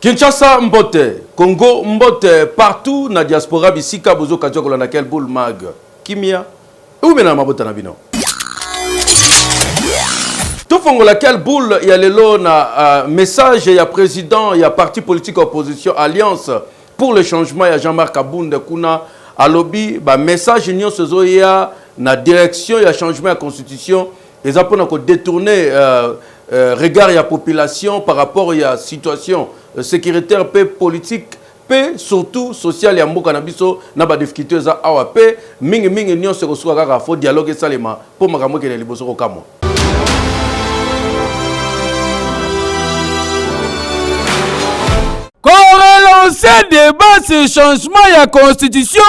Kinshasa Mbote, Congo Mbote, partout na diaspora bisika bozo kajoko na quel boule mag. Kimia, où mena mabota na bino. Tout fongo laquelle boule y a lelo na message ya président ya parti politique opposition alliance pour le changement ya Jean-Marc Abounde kuna alobi ba message union sozo ya na direction ya changement ya constitution et ça pour détourner regard ya population par rapport à situation sécuritaire paix politique paix surtout social ya mboka na biso na ba difficulté za awa paix mingi union se reçoit kaka fo dialogue salema pour makambo ke liboso ko kamo. Relancer débat sur changement ya constitution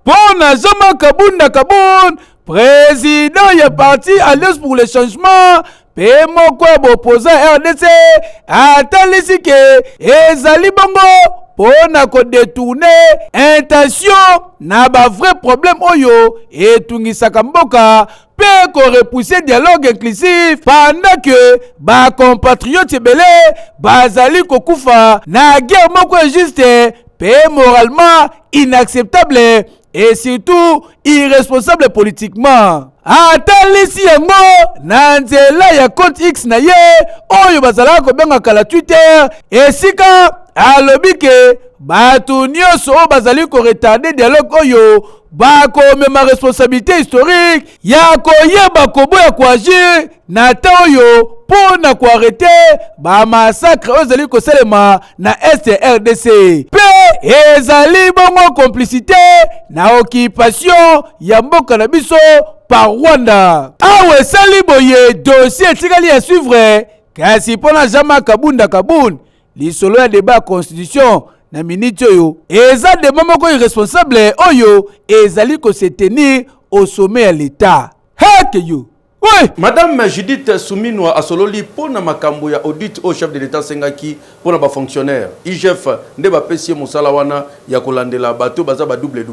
pour na Jean-Marc Abounde président ya parti Alliance pour le changement pe moko opposant RDC atalisi ke ezali bongo pona ko détourner intention na ba vrai problème oyo etungisaka mboka pe ko repousser dialogue inclusif pendant que ba compatriotes belé bazali kokufa na guerre moko juste pe moralement inacceptable et surtout irresponsable politiquement. Atalisi yango na nzela ya compte X na ye oyo bazala ko benga kala Twitter esika alobi ke batu nyonso oyo bazali ko retarder dialogue oyo bako mema responsabilité historique ya koyeba koboya koagir na ta oyo pona ko arrêter ba massacre oyo zali ko selema na SRDC pe ezali bongo complicité na occupation ya mboka na biso par Rwanda. Awe sali boye dossier tikali ya suivre kasi pona Jean-Marc Abounde lisolo ya débat constitution na minute oyo eza de momoko irresponsable oyo ezali ko se tenir au sommet ya l'état. Heke yo. Oui. Madame Judith Souminwa asololi pona makambo ya audit au chef de l'état sengaki pona ba fonctionnaire IGF nde ba pesi musala wana ya kolandela bato baza ba double.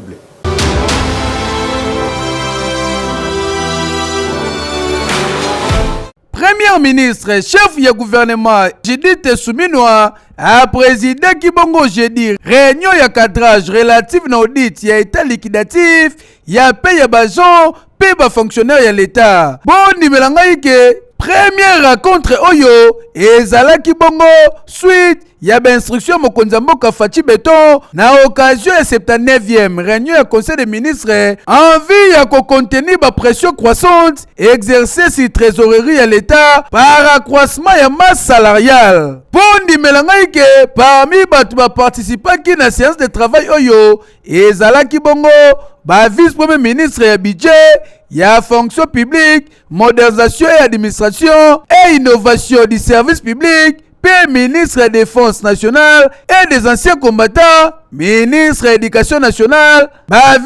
Premier ministre, chef du gouvernement, Judith Souminwa, a présidé Kibongo jeudi réunion ya cadrage relative na audit ya état liquidatif ya paye ya bajon paye ba fonctionnaire ya l'état. Bon nimelanga ike première rencontre oyo ezalaki bongo suite ya ba instruction mokonzi mboka Fachi Beton na occasion ya 79e réunion ya conseil des ministres en vue ya ko contenir ba pression croissante exercée sur trésorerie ya l'état par accroissement ya masse salariale. Pondi melanga ike parmi batu ba participaki na séance de travail oyo ezalaki bongo ba vice premier ministre ya budget ya fonction publique, modernisation et administration et innovation du service public, puis ministre de la Défense nationale et des anciens combattants, ministre de l'Éducation nationale,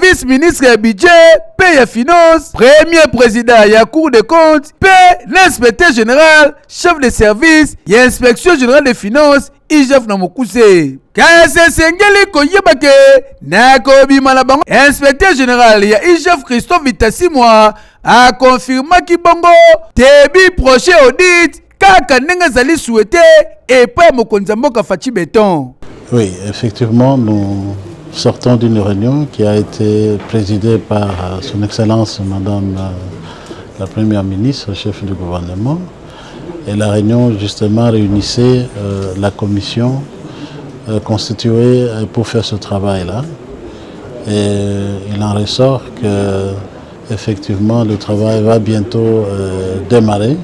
vice-ministre de budget, puis la finance, premier président de la Cour des comptes, puis l'inspecteur général, chef de service, l'inspection générale des finances, IGF na mokuse. Kase sengeli koyebake na kobima na bango. Inspecteur général ya IGF Christophe Vitasimwa a confirmé ki bongo début prochain audit kaka ndenge zali souhaité et pas mokonzi mboka Fachi Beton. Oui, effectivement, nous sortons d'une réunion qui a été présidée par son excellence madame la première ministre, chef du gouvernement. Et la réunion justement réunissait la commission constituée pour faire ce travail-là. Et il en ressort que effectivement le travail va bientôt démarrer.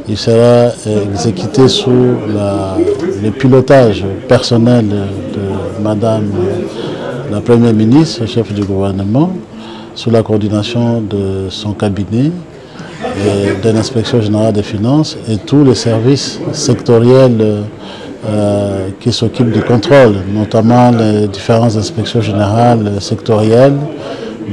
Il sera exécuté sous le pilotage personnel de madame la première ministre, chef du gouvernement, sous la coordination de son cabinet, de l'inspection générale des finances et tous les services sectoriels qui s'occupent du contrôle, notamment les différentes inspections générales sectorielles,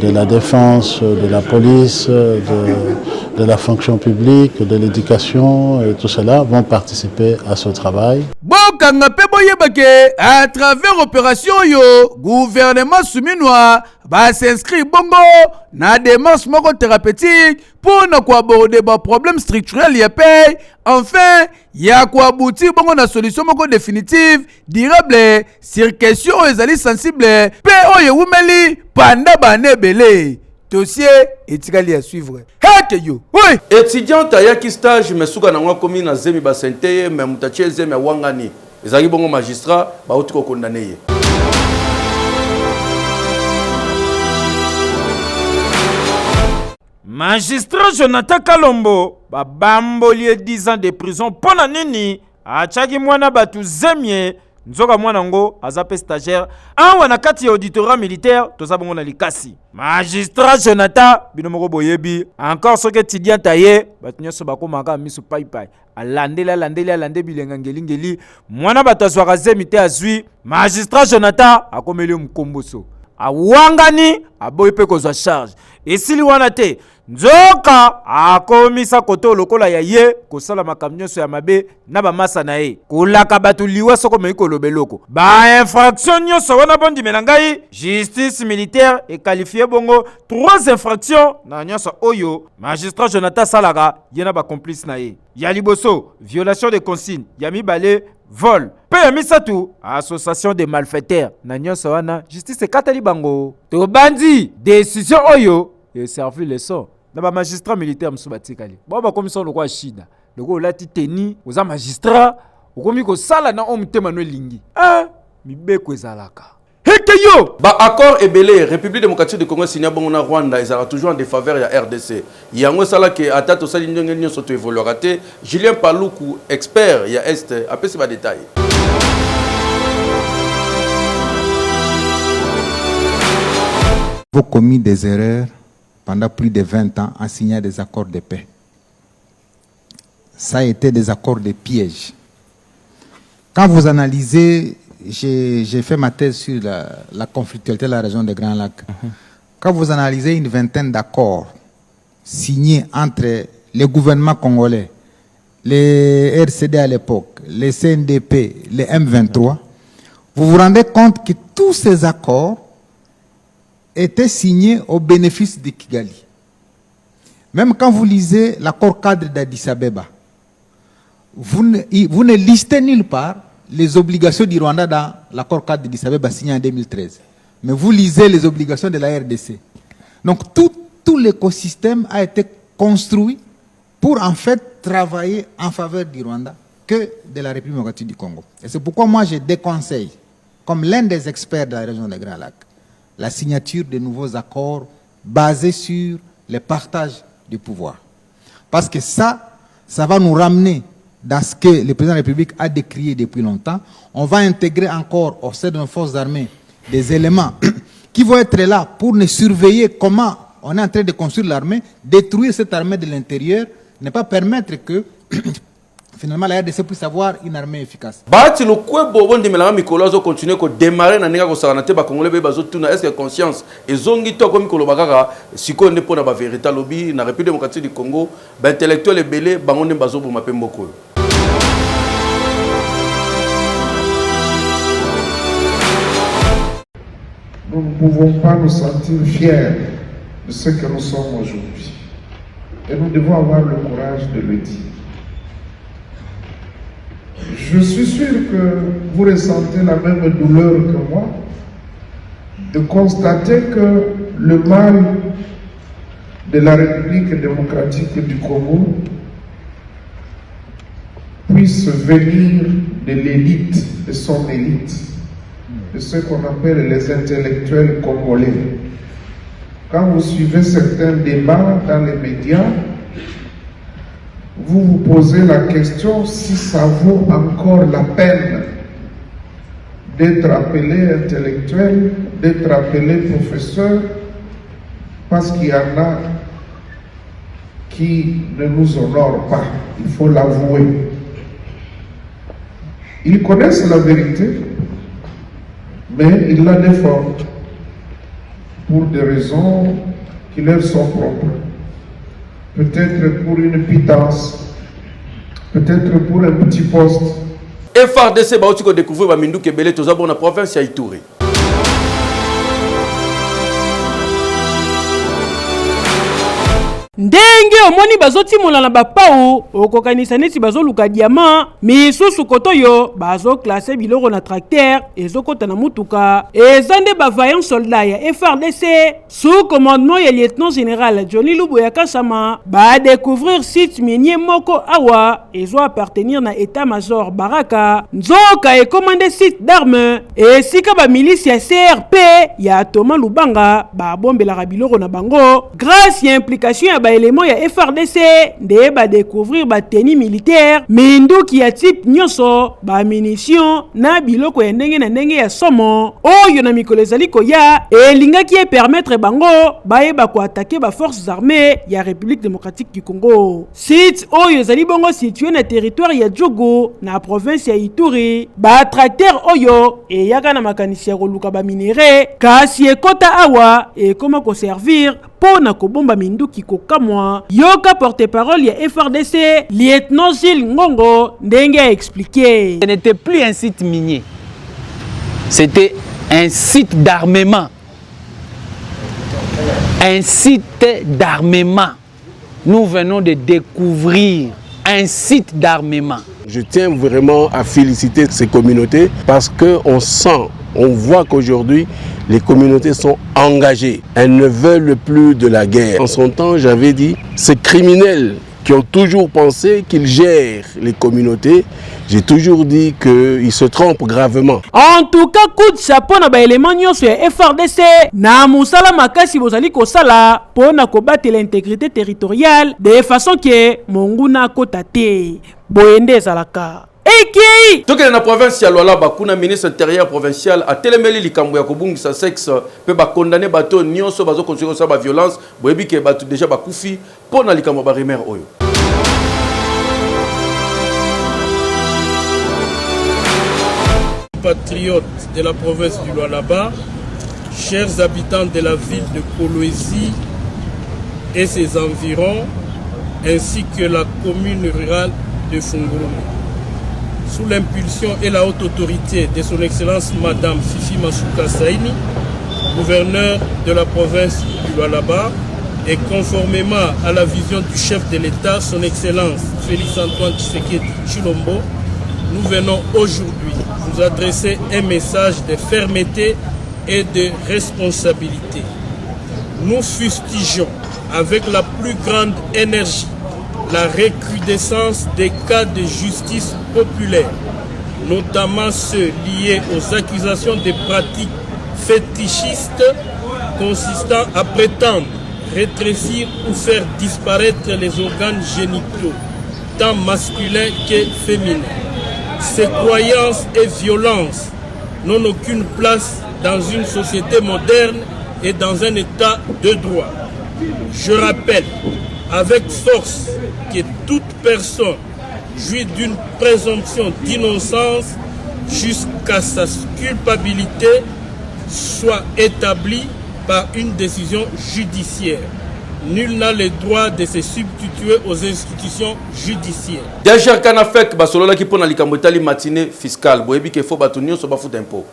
de la défense, de la police, de la fonction publique, de l'éducation, et tout cela vont participer à ce travail. Bokanga pe boyebake à travers opération yo, gouvernement souminois va s'inscrire bongo na démarche moko thérapeutique pour ne quoi aborder ba problème structurel ya paye. Enfin, ya quoi aboutir bongo na solution moko définitive, durable sur question ezali sensible pe oye wumeli panda bane belé. Dossier etikali à suivre. Hake yo. Oui. Étudiant ayaki stage mais souka na ngwa komi na zemi basente mais mutache zemi wangani. Ezali bongo magistrat ba otiko condamné ye. Magistrat Jonathan Kalombo babamboli 10 ans de prison pona nini achaki mwana batu zemie nzoka mwana ngo azape stagiaire awa na kati ya auditorat militaire toza bongo na likasi. Magistrat Jonathan binomoko boyebi encore soki étudiant taye batu nyonso bakomaka misu paipai alande bilenga ngeli mwana batu azwaka zemi te azwi. Magistrat Jonathan akomeli mkomboso awangani aboyi pe kozwa charge esili wana te nzoka akomisa koto lokola ya ye kosala makambo nyonso ya mabe na bamasa na ye kolaka bato liwa soko mei koloba eloko ba infraction nyonso wana bondimela ngai justice militaire ekalifie bongo 3 infractions na nyonso oyo magistrat Jonathan salaka ye na bacomplice na ye. Ya liboso violation de consigne, ya mibale vol, pe ya misatu association de malfaiteurs na nyonso wana justice ekateli bango to bandi décision oyo et servi leçon na ba magistrat militaire mso batikali bo ba commission lokwa shida loko lati teni oza magistrat okomi ko sala na omtema no lingi mibeko ezalaka heke yo ba accord ebele République démocratique du Congo signé bongo na Rwanda ezala toujours en défaveur ya RDC yango sala ke atato sali ndenge nyonso to évoluera te. Julien Paluku expert ya Est apesi ba détail. Vous avez commis des erreurs pendant plus de 20 ans en signant des accords de paix. Ça a été des accords de piège. Quand vous analysez, j'ai fait ma thèse sur la conflictualité de la région des Grands Lacs. Quand vous analysez une vingtaine d'accords signés entre les gouvernements congolais, les RCD à l'époque, les CNDP, les M23, vous vous rendez compte que tous ces accords était signé au bénéfice de Kigali. Même quand vous lisez l'accord cadre d'Addis Abeba, vous ne listez nulle part les obligations du Rwanda dans l'accord cadre d'Addis Abeba signé en 2013. Mais vous lisez les obligations de la RDC. Donc tout l'écosystème a été construit pour en fait travailler en faveur du Rwanda que de la République démocratique du Congo. Et c'est pourquoi moi je déconseille, comme l'un des experts de la région des Grands Lacs, la signature de nouveaux accords basés sur le partage du pouvoir. Parce que ça va nous ramener dans ce que le président de la République a décrié depuis longtemps. On va intégrer encore au sein de nos forces armées des éléments qui vont être là pour nous surveiller comment on est en train de construire l'armée, détruire cette armée de l'intérieur, ne pas permettre que finalement la RDC puisse avoir une armée efficace. Bati le kwebo bondi melanga mikolo zo continuer ko démarrer na ninga ko sala na te ba congolais be bazo tuna est-ce que conscience ezongi to ko mikolo bakaka siko nde pona ba vérité lobby na République démocratique du Congo ba intellectuel belé bango nde bazo boma pe mboko. Nous ne pouvons pas nous sentir fiers de ce que nous sommes aujourd'hui. Et nous devons avoir le courage de le dire. Je suis sûr que vous ressentez la même douleur que moi de constater que le mal de la République démocratique du Congo puisse venir de l'élite, de son élite, de ce qu'on appelle les intellectuels congolais. Quand vous suivez certains débats dans les médias, vous vous posez la question si ça vaut encore la peine d'être appelé intellectuel, d'être appelé professeur, parce qu'il y en a qui ne nous honorent pas, il faut l'avouer. Ils connaissent la vérité, mais ils la défendent. pour des raisons qui leur sont propres. Peut-être pour une pitance, peut-être pour un petit poste. FRDC ba otiko découvrir ba Mindu Kebele toza bona province ya Ituri. Ndenge omoni bazotimola na bapao okokanisa neti bazoluka diamant misusu kotoyo bazoklase biloko na tracteur ezokota na mutuka ezande bavaillant soldat ya FRDC sous commandement ya lieutenant général Johnny Luboya Kasama découvrir site minier moko awa ezo appartenir na état-major Baraka nzoka e commandé site d'armes et sika ba milice ya CRP ya Thomas Lubanga bombela biloko na bango grâce ya implication ya élément ya FRDC de ba découvrir ba tenue militaire minduki ya type nyoso ba munitions na biloko ya ndenge na ndenge ya somo oyo na mikolo ezali koya elingaki e permettre bango bayeba ko attaquer ba forces armées ya République démocratique du Congo. Site oyo ezali bongo situé na territoire ya Djogo na province ya Ituri ba tracteur oyo e yaka na makanisi ya koluka ba minéraux kasi ekota awa e koma ko servir pona kobomba minduki kokamwa yoka porte-parole ya FRDC lieutenant Gilles Ngongo ndenge a expliqué. Ce n'était plus un site minier, c'était un site d'armement. Un site d'armement. Nous venons de découvrir un site d'armement. Je tiens vraiment à féliciter ces communautés parce qu'on sent, on voit qu'aujourd'hui, les communautés sont engagées. Elles ne veulent plus de la guerre. En son temps, j'avais dit, ces criminels qui ont toujours pensé qu'ils gèrent les communautés, j'ai toujours dit qu'ils se trompent gravement. En tout cas, coup de chapeau na ba élément nyonso ya FRDC na musala makasi bozali kosala pona kobattre l'intégrité territoriale de façon que monguna kotate boyende ezalaka. Eki Tokele na province ya Lualaba kuna ministre intérieur provincial a telemeli likambo ya kobungisa sexe pe ba condamner bato nyonso bazo konstruire sa ba violence boyebi ke bato déjà bakufi pona likambo ba remer oyo. Patriotes de la province du Lualaba, chers habitants de la ville de Kolwezi et ses environs, ainsi que la commune rurale de Fungurumi. Sous l'impulsion et la haute autorité de son Excellence Madame Fifi Masuka Saini, gouverneur de la province du Lualaba, et conformément à la vision du chef de l'État, son Excellence Félix Antoine Tshisekedi Tshilombo, nous venons aujourd'hui vous adresser un message de fermeté et de responsabilité. Nous fustigeons avec la plus grande énergie la recrudescence des cas de justice populaire, notamment ceux liés aux accusations de pratiques fétichistes consistant à prétendre rétrécir ou faire disparaître les organes génitaux, tant masculins que féminins. Ces croyances et violences n'ont aucune place dans une société moderne et dans un état de droit. Je rappelle avec force que toute personne jouit d'une présomption d'innocence jusqu'à sa culpabilité soit établie par une décision judiciaire. Nul n'a le droit de se substituer aux institutions judiciaires. Déjà kana fek basolola ki pona likambo tali matinée fiscale boyebi ke fo bato nyonso ba futa impôt.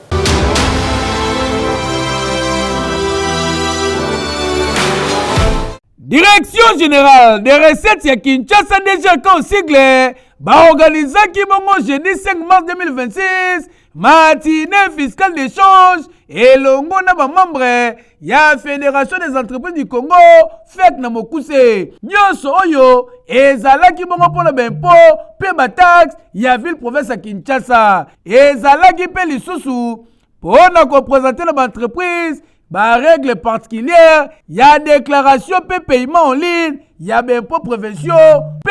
Direction générale des recettes ya Kinshasa déjà quand sigle ba organisaki bongo jeudi 5 mars 2026 matinée fiscale d'échange et longo na ba membre ya Fédération des entreprises du Congo FEC na mokuse nyonso oyo ezalaki bongo pona ba impôt pe ba taxe ya ville province ya Kinshasa ezalaki pe lisusu pona ko présenter na ba entreprise ba règle particulière, ya déclaration pe paiement en ligne, ya impôt prévention, pe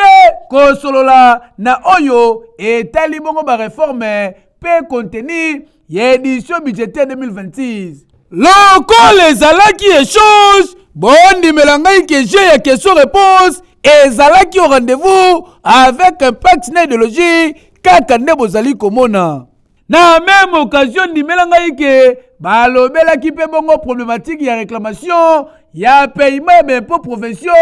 kosolola na oyo et tali bongo ba réforme pe contenu ya édition budgétaire 2026. Loko les alaki échange, bondi melangai que j'ai ya question-réponse, et zalaki au rendez-vous avec un partenaire idéologique kaka nde bozali komona. Na même occasion ndimelanga ike balobelaki pe bongo problématique ya réclamation ya paiement ya impôts provinciaux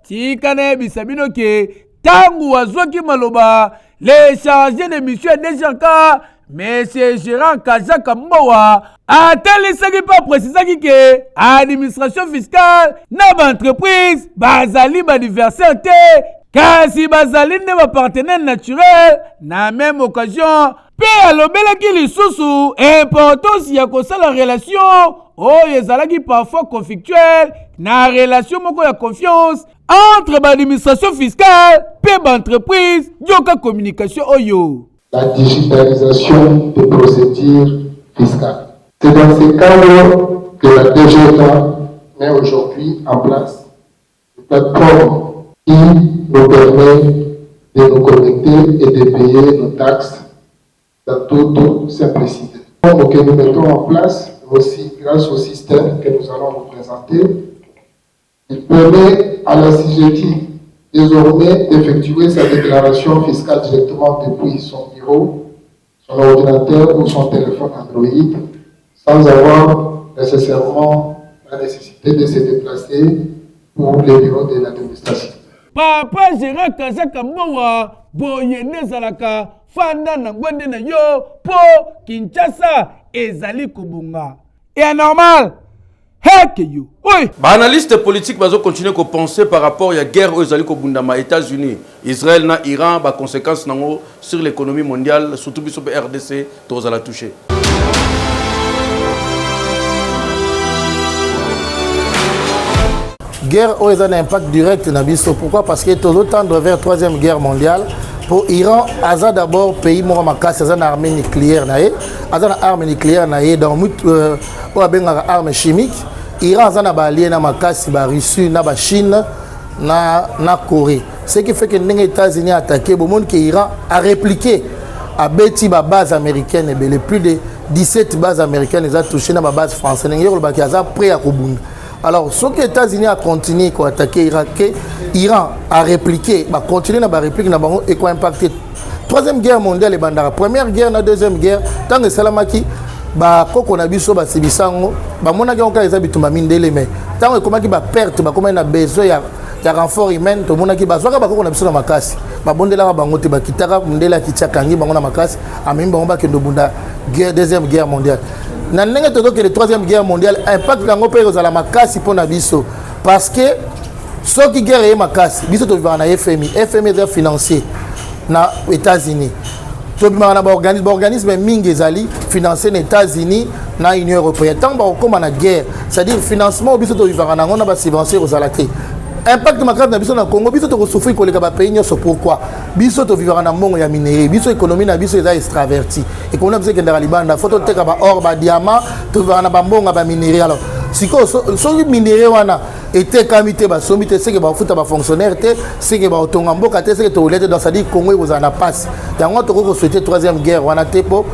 tika na yebisa bino ke tangu azwaki maloba le chargé de mission DGK Monsieur Gérard Kazaka Mbowa atalisaki pa précisaki ke administration fiscale na ba entreprise bazali ba diversaire te kasi bazali ne ba partenaire naturel na même occasion pe alobelaki lisusu importance ya kosala relation oyo ezalaki parfois conflictuelle na relation moko ya confiance entre l'administration fiscale et l'entreprise, yoka communication oyo. La digitalisation des procédures fiscales. C'est dans ce cadre que la DGK met aujourd'hui en place une plateforme qui nous permet de nous connecter et de payer nos taxes dans toute simplicité. Donc, que nous mettons en place aussi grâce au système que nous allons vous présenter. Il permet à la CGT désormais d'effectuer sa déclaration fiscale directement depuis son bureau, son ordinateur ou son téléphone Android, sans avoir nécessairement la nécessité de se déplacer pour les bureaux de l'administration. Papa Gérard Kazaka Mbowa, boyene zalaka, fanda na ngwende na yo, po Kinshasa, ezali kubunga. Et anormal! Analystes politiques vont continuer à penser par rapport à la guerre aux États-Unis, Israël na Iran, les conséquences sur l'économie mondiale, surtout sur le RDC, tous à la toucher. Guerre a un impact direct na biso. Pourquoi? Parce que tout le temps vers la troisième guerre mondiale. Pour l'Iran, il y a d'abord un pays qui a une arme nucléaire. Il y a une arme nucléaire dans une arme chimique. L'Iran a un allié dans la Russie, la Chine, la Corée. Ce qui fait que les États-Unis ont attaqué, l'Iran a répliqué à Betty, la base américaine. Les plus de 17 bases américaines ont touché la base française. Ils sont prêts à Kouboun. Alors, ce que les États-Unis ont continué à attaquer l'Irak, l'Iran a répliqué, a continué à répliquer et a impacté. Troisième guerre mondiale, la première guerre, la deuxième guerre, tant que Salamaki, on a vu ça, on a vu mais tant que on a perte, on a besoin de renfort humain, tout le monde a besoin de makasi. Babondela bangote bakitaka mundela kichakangi bangona makasi, amimba on ba deuxième guerre mondiale. Na ndenge to que la troisième guerre mondiale impact lango pe kozala makasi pona biso parce que ce qui guerre est makasi biso to vivana na FMI est financier na États-Unis to bima na organisme mingi ezali financé na États-Unis na Union européenne tant ba koma na guerre c'est-à-dire financement biso to vivana na ngona ba subvention kozala te impact makasi na biso na Congo biso to souffrir ko leka ba pays nyonso pourquoi biso to vivana na mbongo ya minerai biso économie na biso eza extraverti économie biso ke ndara libanda photo teka ba or ba diamant to vivana ba mbongo ba minerai alors siko so minerai wana était kamité ba somité c'est que ba futa ba fonctionnaire te c'est que ba otonga mboka te c'est que to lete dans ça dit Congo ozana passe yango to ko souhaiter troisième guerre wana te po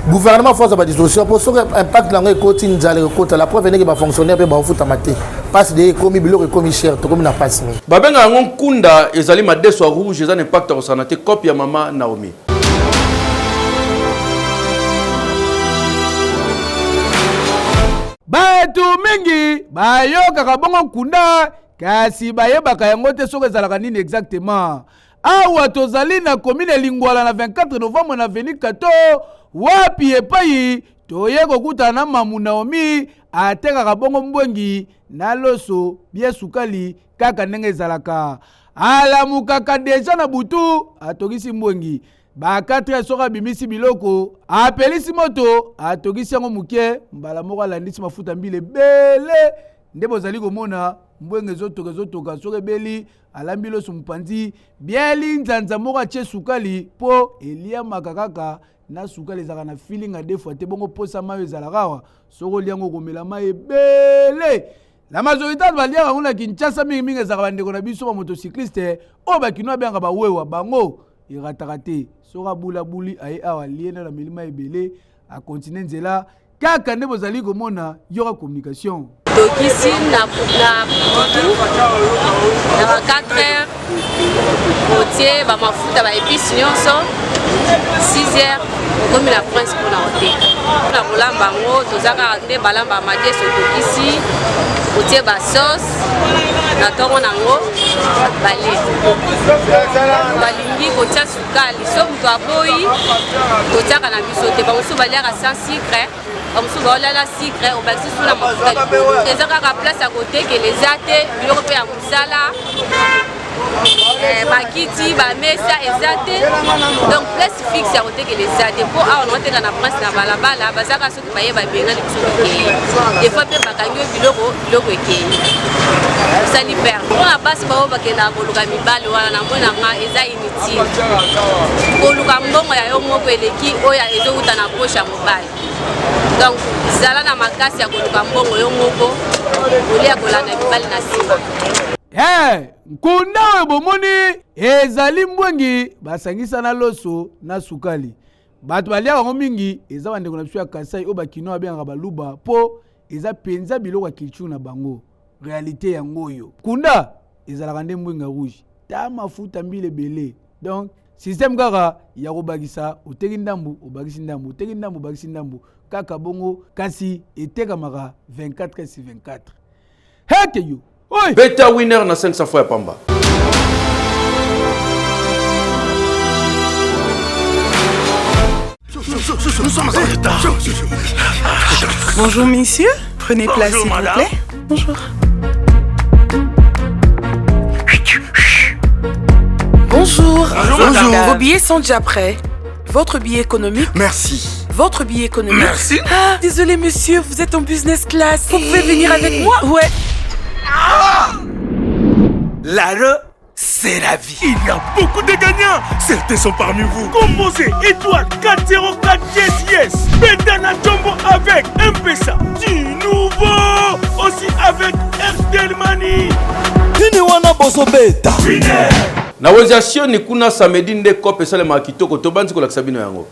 gouvernement force ba dissolution pour so impact lango ekoti nzale ekota la preuve que ba fonctionnaire pe ba futa maté passe de komi biloko komi cher to komi na passe ni babenga nkunda ezali madeso rouge ezana impact au santé copie ya mama Naomi. Batu mingi bayokaka bongo nkunda kasi bayebaka yango te soki ezalaka nini exactement. Awa tozali na commune Lingwala na 24 novembre na veni Kato wapi epai toye kokutana na mamu Naomi atekaka bongo mbwengi na loso bie sukali kaka ndenge ezalaka alamukaka deja na butu atokisi mbwengi ba 4 soka bimisi biloko apelisi moto atokisi yango muke mbala moko alandisi mafuta mbile bele nde bozali komona mbwenge zotoka soke beli alambi loso mpanzi bieli nzanza moko atie sukali po elia makakaka na sukali ezalaka na feeling a defwa te bongo posa mayo ezalaka wa soko liango komela mayo bele. La majorité de balia on a Kinshasa mingi ezalaka bandeko na biso ba motocycliste o bakino abanga ba wewa bango iratakate soka bula buli aye awa liena na milima ebele a continent nzela kaka nde bozali komona yoka communication tokisi na butu na 4 heures totie bamafuta baepisi nyonso 6h okomi na prince mpona koteka mpona kolamba yango tozaka nde balamba madeso tokisi otie basauce na ntongo nango bale balingi kotia sukali so moto aboyi totiaka na biso te bamosusu baliaka sans sucre bamosusu baolala sucre obakisi su na mafuta likolo eza kaka place ya kotekela eza te biloko mpe ya kosala bakiti bamesa eza te donc place fixe ya kotekela eza te mpo awa naoteka na prince na balabala bazaka soki bayeba bengani biso ekei des fois mpe bakangi yo biloko ekei osali perte mpona basi bao bakendaka koluka mibale wana namonanga eza inutile koluka mbongo ya yo moko eleki oyo ezowuta na poshe ya mobali donc zala na makasi ya koluka mbongo yo moko olia kolanda mibali na nsima. Nkunda we bomoni ezali mbwengi basangisa na loso na sukali bato balia bango mingi eza bandeko na biso ya Kasai o bakino abengaka baluba po eza penza biloko ya culture na bango réalité yango oyo kunda ezalaka nde mbwenga rouge ta mafuta mbile bele donc système kaka ya kobakisa oteki ndambu obakisi ndambu oteki ndambu obakisi ndambu kaka bongo kasi etekamaka 24/24 heke yo. Oui. Beta winner na 500 fois pamba. Nous sommes en retard. Bonjour messieurs, prenez place s'il vous plaît. Bonjour. Bonjour. Bonjour. Vos billets sont déjà prêts. Votre billet économique. Merci. Votre billet économique. Merci. Ah, désolé monsieur, vous êtes en business class. Vous pouvez venir avec moi? Ouais. L'are, c'est la vie. Il y a beaucoup de gagnants. Certains sont parmi vous. Composez étoile 404 yes. Betana Jumbo avec M-Pesa. Du nouveau. Aussi avec Airtel Money. Tiniwana Boso Beta. Na wezasio ni kuna samedi nde kope sale makitoko tobanzi kola sabino yango.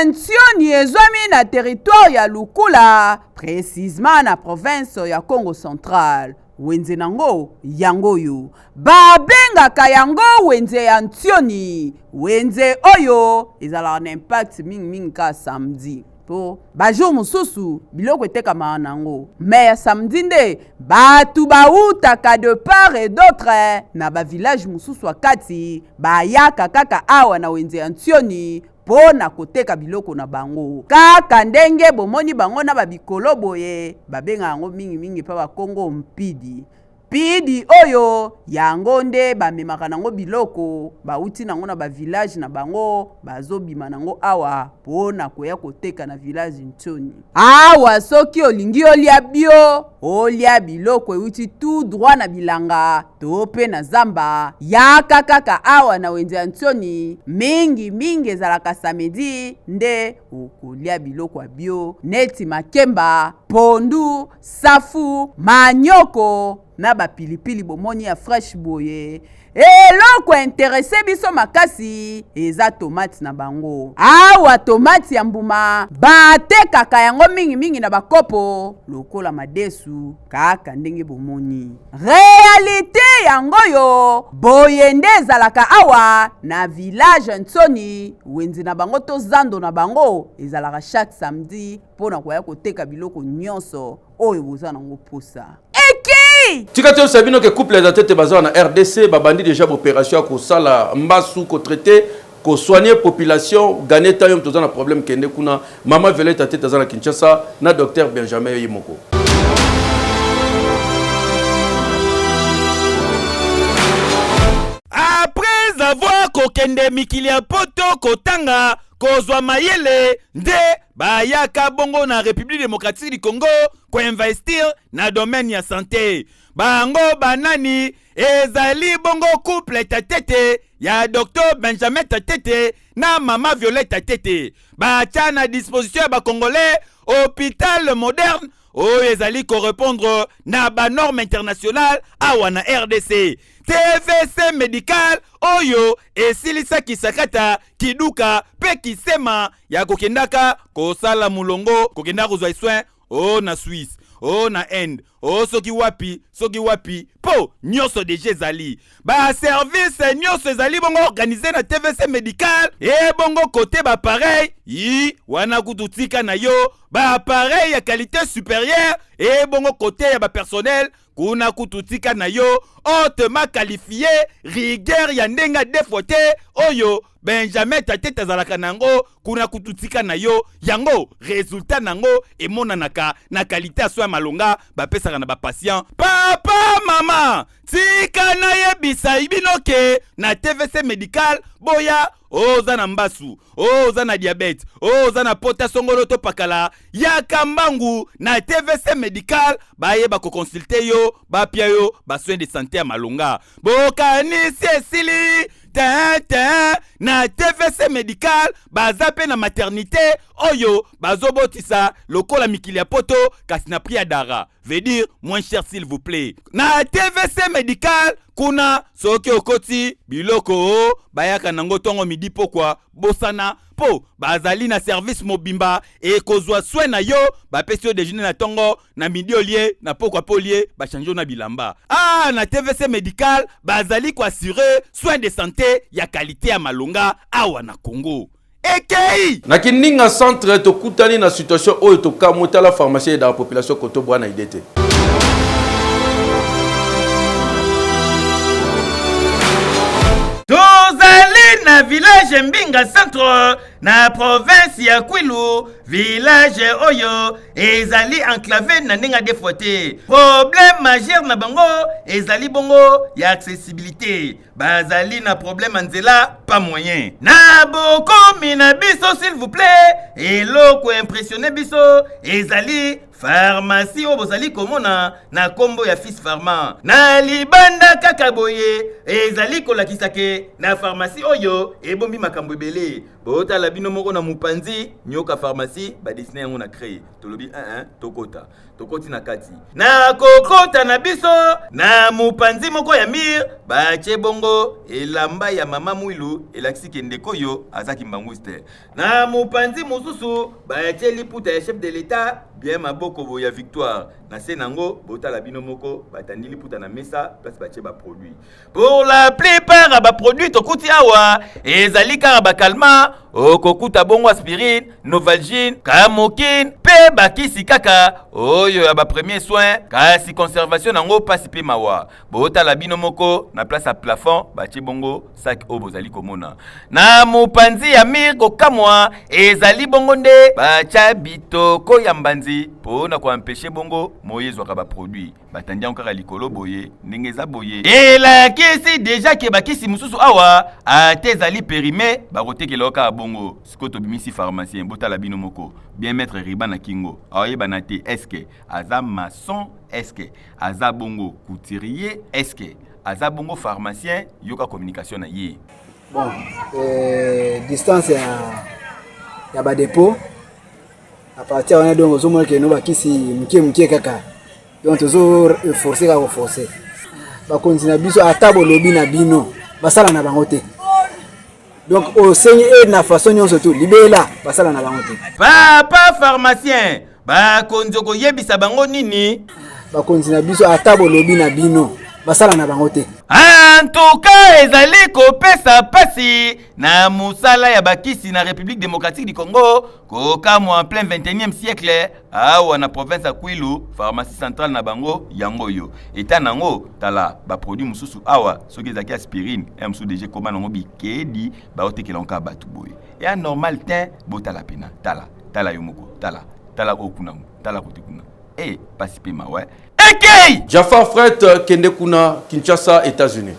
Ntioni ezwami na territoire ya Lukula, précisément na province ya Congo Central. Wenze nango yango yo. Babengaka yango wenze ya Ntioni. Wenze oyo ezala na impact mingi ka samedi. Po bajour mususu biloko etekama nango. Mais samedi nde batu bautaka de part et d'autre na ba village mususu wakati bayaka kaka awa na wenze ya Ntioni. Pona koteka biloko na bango kaka ndenge bomoni bango na babikolo boye babenga yango mingi pa bakongo mpidi pidi oyo yango nde bamemaka nango biloko bauti nango na bavillage na bango bazobima nango awa pona koya koteka na village Ntioni. Awa soki olingi olia bio olia biloko euti tout droit na bilanga to pe na zamba yaka kaka awa na wenze ya Ntioni mingi ezalaka samedi nde okolia biloko ya bio neti makemba pondu safu manyoko na ba pilipili bomoni ya fresh boye eloko intéressé biso makasi eza tomate na bango awa tomate ya mbuma batekaka yango mingi na bakopo lokola madesu kaka ndenge bomoni réalité yango yo boye nde ezalaka awa na village Ntioni wenzi na bango to zando na bango ezalaka chaque samedi pona koya koteka biloko nyonso oyo boza nango posa Tikato sabino ke couple za tete bazwa na RDC babandi déjà opération ko sala mbasu ko traiter ko soigner population gagner tayom toza na problème kende kuna mama Violette tete za na Kinshasa na docteur Benjamin Yimoko. Après avoir kokende mikilia poto kotanga kozwa mayele nde bayaka bongo na République démocratique du Congo ko investir na domaine ya santé. Bango banani ezali bongo couple tatete ya Dr Benjamin Tatete na mama Violette Tatete. Bacha na disposition ba congolais hôpital moderne o ezali correspondre na ba norme internationale awa na RDC. TVC médical oyo esilisa kisakata kiduka pe kisema ya kokendaka kosala mulongo kokenda kozwa soin o na Suisse. o na Inde, o soki wapi, po nyonso deja ezali. Ba service nyonso ezali bongo organisé na TVC médical, e bongo côté ba pareil, wana kututika na yo, ba appareil ya qualité supérieure, e bongo côté ya ba personnel, kuna kututika na yo, hautement qualifié, rigueur ya ndenga defote, oyo, Benjamin Tatete azalaka nango, kuna kututika na yo, yango, résultat nango, emonanaka, na qualité ya soin malonga, ba pesaka na ba patient. Papa, mama, tika na yebisa ibinoke, na TVC médical, boya, oza na mbasu, oza na diabète, oza na pota songolo to pakala, ya kambangu, na TVC médical, baye bako consulter yo, ba pia yo, ba soin de santé ya malonga. Bokanisi esili, na TVC médical, bazape na maternité, oyo, bazobotisa, lokola mikili ya poto, kasi na priya dara. Veut dire, moins cher s'il vous plaît. Na TVC médical, kuna, soki okoti, biloko o, bayaka nango tongo midi pokwa, bosana, po, bazali na service mobimba, e kozwa soin na yo, bapesi yo déjeuner na tongo, na midi olie, na pokwa polie, bachanjo na bilamba. Ah, na TVC médical, bazali kwa assurer soin de santé, ya qualité ya malonga, awa na Congo. Ekei! Na kininga centre tokutani na situation oyo tokamota la pharmacie dans la population koto bwana idete. Tozali na village Mbinga centre na province ya Kwilu, village oyo ezali enclavé na ndenga defote. Problème majeur na bango ezali bongo ya accessibilité. Bazali na problème nzela pas moyen. Na boko mina biso s'il vous plaît, eloko impressionné biso ezali pharmacie o bozali komona na kombo ya Fils Pharma. Na libanda kaka boye ezali kolakisa ke na pharmacie oyo ebombi makambo ebele. Bota la bino moko na mupanzi nyoka pharmacie ba dessiner yango na créé. Tolobi tokoti na kati. Na kokota na biso na mupanzi moko ya mir ba bongo elamba ya mama Mwilu elakisi ke ndeko yo azaki mbanguste. Na mupanzi mususu ba liputa ya chef de l'état bien maboko ya victoire na senango bota la bino moko batandi liputa na mesa place batie ba produit. Pour la plupart ba produit tokuti awa ezali kaka ba calmant okokuta bongo aspirine, Novalgine, Camokine, pe bakisi kaka oyo ya ba premier soin kasi conservation nango pasi pe mawa. Bota la bino moko na place à plafond batie bongo sac o bozali komona. Na mupanzi ya mir kokamwa ezali bongo nde bacha bitoko ya mbanzi pona ko empêcher bongo moyezo ka ba produit batandi encore likolo boye ndengeza boye ela kesi déjà ke bakisi mususu awa atezali périmé bakotekela ka bongo sikoto bimisi pharmacien bota la bino moko bien mettre riba na kingo aye banate eske aza maçon eske aza bongo couturier eske aza bongo pharmacien yoka communication na ye bon distance ya ba dépôt à partir on a donc aux hommes qui nous bakisi mkie kaka donc toujours forcer ba continuer biso atabo lobi na bino basala na bango te donc au seigneur na façon nyonso tout libela basala na bango te papa pharmacien ba konzoko yebisa bango nini ba continuer biso atabo lobi na bino basala na bango te. En tout cas ezali kopesa pasi na musala ya bakisi na République démocratique du Congo kokamwa en plein 21e siècle awa na province ya Kwilu pharmacie centrale na bango yango yo eta nango tala ba produit mususu awa soki ezaki aspirine mususu déjà koma nango bikedi ba otekela nka batu boye ya normal te botala pena tala yo moko tala okuna tala kotikuna pasi pema ouais. Okay. Jafar Fret Kendekuna, Kinshasa, États-Unis.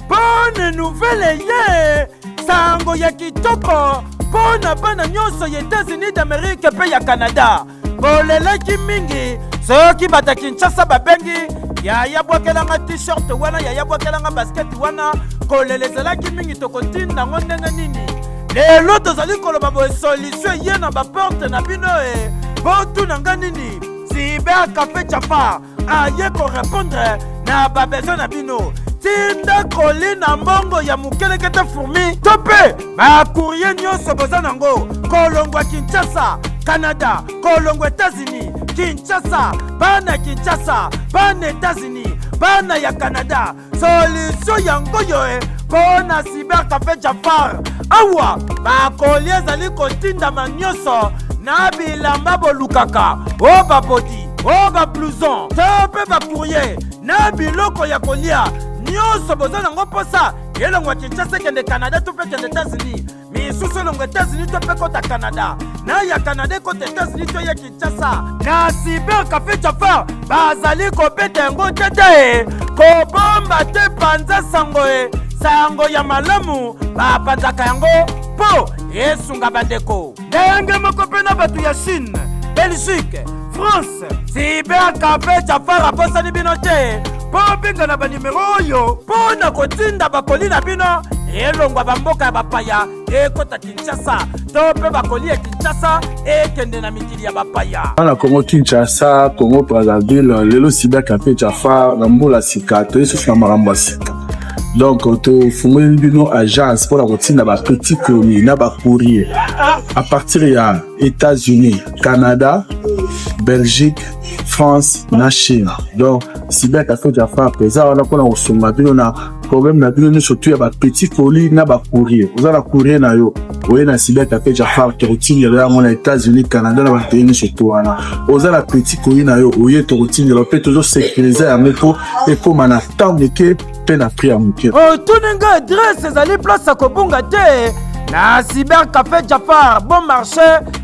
Bonne nouvelle, sango ya kitoko, pona bana nyonso ya États-Unis d'Amérique pe ya Canada. Bolelaki mingi, soki bata Kinshasa babengi, ya bwakelanga t-shirt wana, ya bwakelanga basket wana, kolelezelaki mingi tokotina nango ndenge nini. Lelo tozali koloba bo solution ye na ba porte na bino botu nanga nini Cyber Café Jafar aye ko répondre na ba besoin na bino tinda kolina mbongo ya mukelekete fourmi to mpe bacourrier nyonso boza nango kolongwa Kinshasa Canada kolongwa États-Unis Kinshasa bana Kinshasa bana États-Unis bana ya Canada solution yango yoe pona cyber café Jafar awa bakoli ezali kotindama nyonso na bilamba bolukaka o babodi o bablouson to mpe bacourrier na biloko ya kolia nyonso boza nango mposa elongwa Kinshasa ekende Canada to mpe kende États-Unis misusu elongwa États-Unis to mpe kota Canada na ya Canada ekota États-Unis to ya Kinshasa na cyber café Jafar bazali kobeta yango tete kobomba te panza sango sango ya malamu bapanzaka yango mpo esunga bandeko ndenge moko mpe na bato ya Chine Belgique France cyber café Jafar abosani bino te mpo benga na banimero oyo mpo na kotinda bakoli na bino elongwa bamboka ya bapaya ekota Kinshasa to mpe bakoli ya Kinshasa ekende na mikili ya bapaya na Congo Kinshasa Congo Brazzaville lelo cyber café Jafar na mbula sika to esusu na makambo ya sika donc to fungoli bino agence pour la routine ba petit colis na ba courrier à partir ya États-Unis Canada Belgique France na Chine donc cyber café Jafar pesa on a ko na osoma bino na problème na bino surtout ya ba petit colis na ba courrier vous la courrier na yo oye na cyber café Jafar qui routine ya mon États-Unis Canada na ba pays surtout wana oza la petit colis na yo oye to routine le peut toujours sécuriser en métro et comme na temps que na prix à mourir. Oh, tunenga adresse ezali place à kobunga te na cyber café Jafar bon marché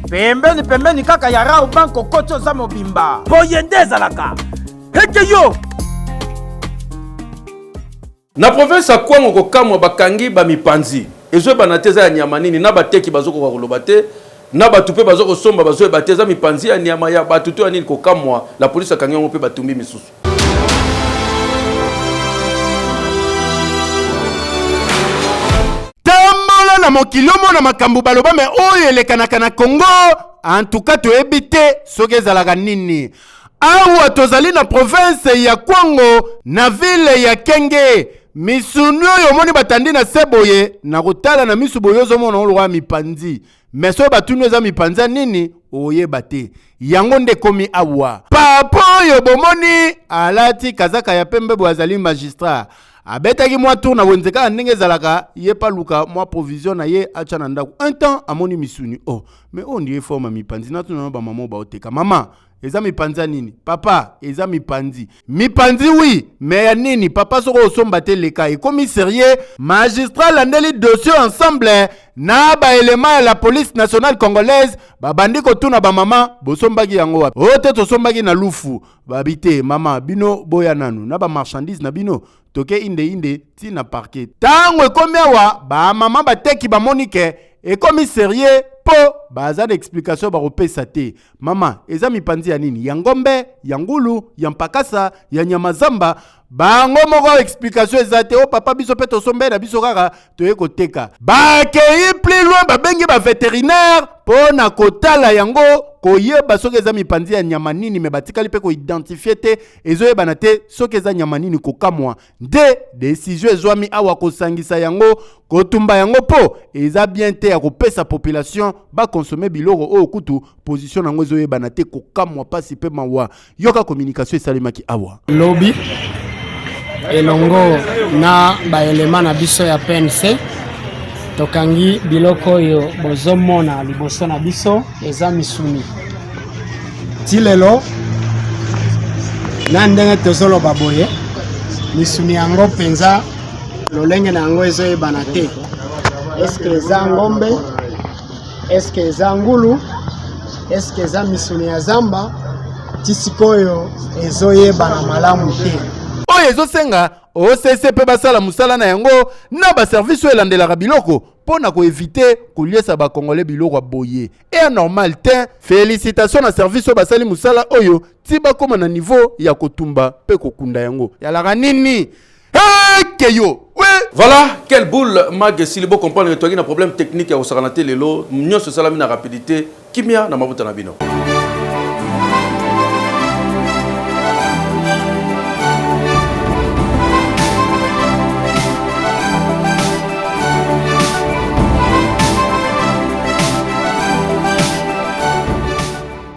pembeni kaka ya Rao banko kocho za mobimba boyende ezalaka eke yo na province ya Kwango kokamwa bakangi ba mipanzi ezwe banateza ya nyama nini na bateki bazoko kwa koloba te na batu pe bazoko somba bazwe bateza mipanzi ya nyama ya batuto ya nini kokamwa la police akangi ngo pe batumbi misusu. na mokili omona makambo baloba me oyo elekanaka na Congo en tout cas toyebi te soki ezalaka nini awa tozali na province ya Kwango na ville ya Kenge misuni oyo omoni batandi na seboye na kotala na misu boyo ozomona olwa mipanzi mais soki batuni eza mipanzi nini oyeba te yango nde komi awa papa oyo bomoni alati kazaka ya pembe bo azali magistrat abetaki mwa tour na wenzeka ndenge zalaka ye pa luka mwa provision na ye acha na ndako un temps amoni misuni oh mais on die forma mipanzi na tuna ba mama ba oteka mama eza mipanzi nini papa eza mipanzi oui mais ya nini papa soko osomba te leka e komi sérieux magistrat landeli dossier ensemble na ba élément ya la police nationale congolaise babandi kotuna ba mama bosombaki yango wapi ote tosombaki na lufu babite mama bino boya nanu na ba marchandise na bino toke inde ti na parquet tango ekomi awa ba mama bateki ba monike ekomi sérieux po baza d'explication ba kopesa te mama eza mipanzi ya nini ya ngombe ya ngulu ya mpakasa ya nyamazamba bango moko explication ezate o papa biso pe tosombe na biso kaka toye koteka bakei plus loin babengi ba vétérinaire po na kotala yango koyeba soki eza mipanzi ya nyama nini me batikali pe ko identifier te ezoyebana te soki eza nyama nini kokamwa nde décision ezwami awa kosangisa yango kotumba yango po eza bien te ya kopesa population ba consommer biloko o kutu position yango ezoyebana te kokamwa pasi pe mawa yoka communication esalemaki awa lobby elongo na baelema na biso ya PNC tokangi biloko oyo bozomona liboso na biso eza misuni ti lelo na ndenge tozoloba boye misuni yango mpenza lolenge na yango ezoyebana te eske eza ngombe eske eza ngulu eske eza misuni ya zamba ti sikoyo ezoyebana malamu te oyo ezosenga OCC pe basala musala na yango na ba service elandelaka biloko pona ko éviter koliesa ba congolais biloko boye et normal te félicitations na service basali musala oyo ti ba koma na niveau ya kotumba pe kokunda yango yalaka nini keyo voilà quelle boule mag silibo comprendre que toi qui na problème technique ya osakana te lelo nyonso salami na rapidité kimia na mabuta na bino